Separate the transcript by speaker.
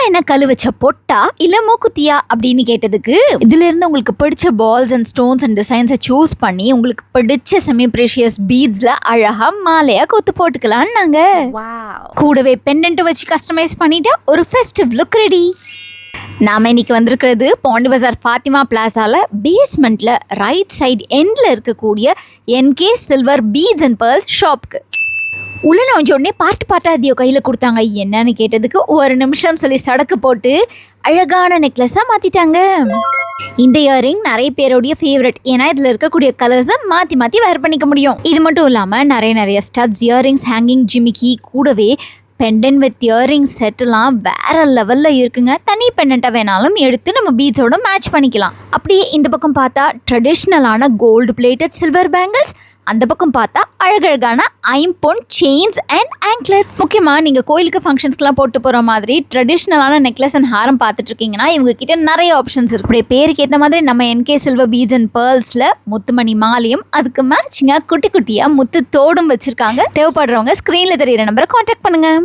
Speaker 1: இதெல்லாம் என்ன கழு வச்ச பொட்டா இல்ல மூக்குத்தியா அப்படின்னு கேட்டதுக்கு இதுல இருந்து உங்களுக்கு பிடிச்ச பால்ஸ் அண்ட் ஸ்டோன்ஸ் அண்ட் டிசைன்ஸை சூஸ் பண்ணி உங்களுக்கு பிடிச்ச செமி பிரஷியஸ் பீட்ஸ்ல அழகா மாலையா கொத்து போட்டுக்கலாம் நாங்க கூடவே பெண்டன்ட் வச்சு கஸ்டமைஸ் பண்ணிட்டு ஒரு ஃபெஸ்டிவ் லுக் ரெடி. நாம இன்னைக்கு வந்திருக்கிறது பாண்டி பஜார் ஃபாத்திமா பிளாசால பேஸ்மெண்ட்ல ரைட் சைடு எண்ட்ல இருக்கக்கூடிய என்கே சில்வர் பீட்ஸ் அண்ட் பேர்ல்ஸ் ஷாப்க்கு உள்ள நோஞ்சோடனே பார்ட்டா அதியோ கையில் கொடுத்தாங்க. என்னன்னு கேட்டதுக்கு ஒரு நிமிஷம் சொல்லி சடக்கு போட்டு அழகான நெக்லஸாக மாற்றிட்டாங்க. இந்த இயரிங் நிறைய பேருடைய ஃபேவரட். ஏன்னா இதில் இருக்கக்கூடிய கலர்ஸை மாற்றி வேர் பண்ணிக்க முடியும். இது மட்டும் இல்லாமல் நிறைய ஸ்டட்ஸ், இயரிங்ஸ், ஹேங்கிங், ஜிமிக்கி கூடவே பெண்டன் வித் இயரிங் செட்டெல்லாம் வேற லெவலில் இருக்குங்க. தனி பெண்டண்ட்டாக வேணாலும் எடுத்து நம்ம பீட்ஸோட மேட்ச் பண்ணிக்கலாம். அப்படியே இந்த பக்கம் பார்த்தா ட்ரெடிஷ்னலான கோல்டு பிளேட்டட் சில்வர் பேங்கிள்ஸ், அந்த பக்கம் பார்த்தா அழகழகான ஐம்பொன் செயின்ஸ் அண்ட் ஆங்க்லெட்ஸ். முக்கியமாக நீங்கள் கோயிலுக்கு ஃபங்க்ஷன்ஸ்க்குலாம் போட்டு போகிற மாதிரி ட்ரெடிஷ்னலான நெக்லஸ் அண்ட் ஹாரம் பார்த்துட்டு இருக்கீங்கன்னா இவங்க கிட்ட நிறைய ஆப்ஷன்ஸ் இருக்கு. அப்படியே பேருக்கு ஏற்ற மாதிரி நம்ம என்கே சில்வர் பீட்ஸ் அண்ட் பேர்ல்ஸில் முத்துமணி மாலையும் அதுக்கு மேட்சிங்காக குட்டியாக முத்து தோடும் வச்சுருக்காங்க. தேவைப்படுறவங்க ஸ்க்ரீனில் தெரியிற நம்பரை கான்டாக்ட் பண்ணுங்கள்.